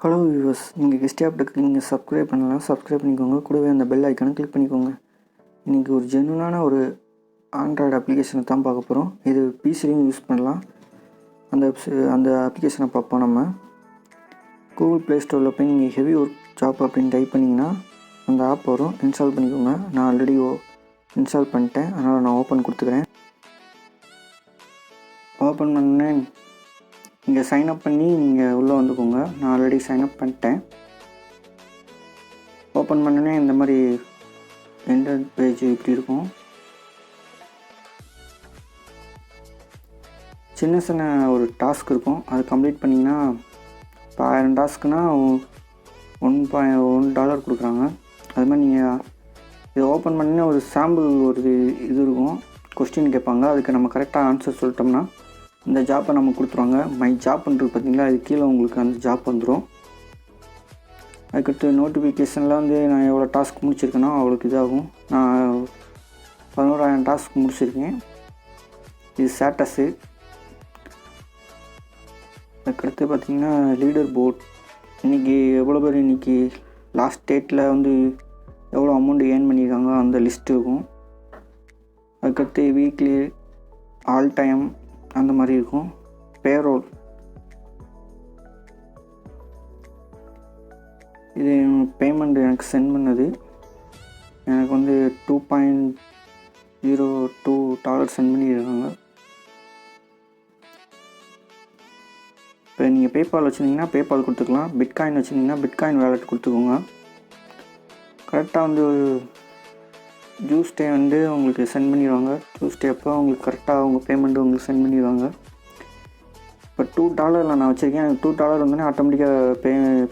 Hello viewers, நீங்கள் guest ஆப்டுக்கு நீங்கள் subscribe பண்ணலாம், சப்ஸ்கிரைப் பண்ணிக்கோங்க. கூடவே அந்த பெல் ஐக்கானை கிளிக் பண்ணிக்கோங்க. இன்றைக்கி ஒரு ஜென்யூனான ஒரு ஆண்ட்ராய்டு அப்ளிகேஷனை தான் பார்க்க போகிறோம். இது பிசிலையும் யூஸ் பண்ணலாம். அந்த அப்ளிகேஷனை பார்ப்போம். நம்ம கூகுள் ப்ளே ஸ்டோரில் போய் நீங்கள் ஹெவி ஒர்க் ஜாப் அப்படின்னு டைப் பண்ணிங்கன்னா அந்த ஆப் வரும். இன்ஸ்டால் பண்ணிக்கோங்க. நான் ஆல்ரெடி இன்ஸ்டால் பண்ணிட்டேன், அதனால் நான் ஓப்பன் கொடுத்துக்கிறேன். ஓப்பன் பண்ணேன். இங்கே சைன்அப் பண்ணி நீங்கள் உள்ளே வந்துக்கோங்க. நான் ஆல்ரெடி சைன்அப் பண்ணிட்டேன். ஓப்பன் பண்ணனே இந்த மாதிரி என்டர் பேஜ் இப்படி இருக்கும். சின்ன சின்ன ஒரு டாஸ்க் இருக்கும். அது கம்ப்ளீட் பண்ணிங்கன்னா இப்போ 1000 டாஸ்க்குனால் $1 கொடுக்குறாங்க. அது மாதிரி நீங்கள் இதை ஓப்பன் பண்ணி ஒரு சாம்பிள் ஒரு இது இருக்கும், கொஸ்டின் கேட்பாங்க. அதுக்கு நம்ம கரெக்டாக ஆன்சர் சொல்லிட்டோம்னா இந்த ஜாப்பை நம்ம கொடுத்துருவாங்க. மை ஜாப்ன்றது பார்த்திங்களா, அது கீழே உங்களுக்கு அந்த ஜாப் வந்துடும். அதுக்கடுத்து நோட்டிஃபிகேஷனில் நான் எவ்வளோ டாஸ்க் முடிச்சிருக்கேனோ அவளுக்கு இதாகும். நான் 11,000 டாஸ்க் முடிச்சிருக்கேன். இது ஸ்டேட்டஸு. அதுக்கடுத்து பார்த்திங்கன்னா லீடர் போர்ட். இன்றைக்கி எவ்வளோ பேர் இன்றைக்கி லாஸ்ட் டேட்டில் எவ்வளோ அமௌண்ட் ஏர்ன் பண்ணியிருக்காங்க அந்த லிஸ்ட் இருக்கும். அதுக்கடுத்து வீக்லி, ஆல் டைம் அந்த மாதிரி இருக்கும். பேரோல், இது பேமெண்ட் எனக்கு சென்ட் பண்ணது. எனக்கு $2.02 சென்ட் பண்ணியிருக்காங்க. இப்போ நீங்கள் பேபால் வச்சுருந்தீங்கன்னா பேபால் கொடுத்துக்கலாம். பிட்காயின் வச்சுருந்தீங்கன்னா பிட்காயின் வேலெட் கொடுத்துக்கோங்க. கரெக்டாக ஜூஸ்டே உங்களுக்கு சென்ட் பண்ணிடுவாங்க. ஜூஸ்டே அப்போ உங்களுக்கு கரெக்டாக அவங்க பேமெண்ட்டு உங்களுக்கு சென்ட் பண்ணிடுவாங்க. இப்போ $2 நான் வச்சுருக்கேன். எனக்கு $2 வந்தோடனே ஆட்டோமேட்டிக்காக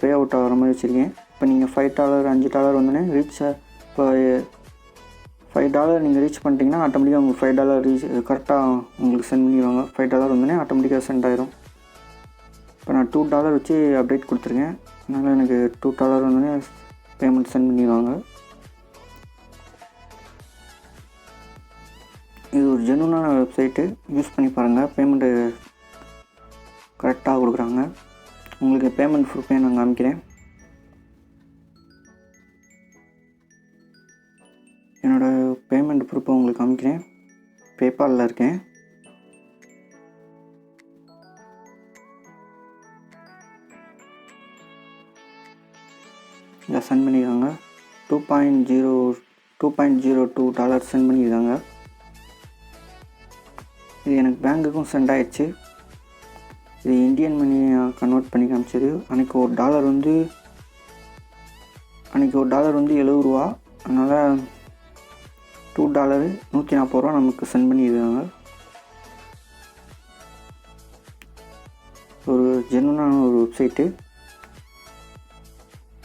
பே அவுட் ஆகிற மாதிரி வச்சுருக்கேன். இப்போ நீங்கள் $5 $5 வந்தோடனே இப்போ $5 நீங்கள் ரீச் பண்ணிட்டீங்கன்னா ஆட்டோமேட்டிக்காக உங்களுக்கு $5 கரெக்டாக உங்களுக்கு சென்ட் பண்ணிடுவாங்க. $5 வந்தோடனே ஆட்டோமேட்டிக்காக சென்ட் ஆயிரும். இப்போ நான் $2 வச்சு அப்டேட் கொடுத்துருக்கேன். அதனால் எனக்கு $2 வந்தோடனே பேமெண்ட் சென்ட் பண்ணிடுவாங்க. இது ஒரு ஜென்யூனான வெப்சைட்டு, யூஸ் பண்ணி பாருங்கள். பேமெண்ட்டு கரெக்டாக கொடுக்குறாங்க. உங்களுக்கு பேமெண்ட் ப்ரூஃபே நான் காமிக்கிறேன். என்னோடய பேமெண்ட் ப்ரூஃபை உங்களுக்கு காமிக்கிறேன். பேபாலில் இருக்கேன். இதை சென்ட் பண்ணியிருக்காங்க. $2.02 சென்ட் பண்ணியிருக்காங்க. இது எனக்கு பேங்க்குக்கும் சென்ட் ஆகிடுச்சு. இது இந்தியன் மணி கன்வெர்ட் பண்ணி காமிச்சது. அன்றைக்கி ஒரு டாலர் $70. அதனால் $2 $140 நமக்கு சென்ட் பண்ணியிருக்காங்க. ஒரு ஜென்யூனான ஒரு வெப்சைட்டு.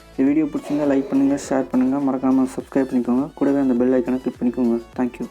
இந்த வீடியோ பிடிச்சிருந்தா லைக் பண்ணுங்கள், ஷேர் பண்ணுங்கள், மறக்காமல் சப்ஸ்கிரைப் பண்ணிக்கோங்க. கூடவே அந்த பெல் ஐக்கானை கிளிக் பண்ணிக்கோங்க. தேங்க்யூ.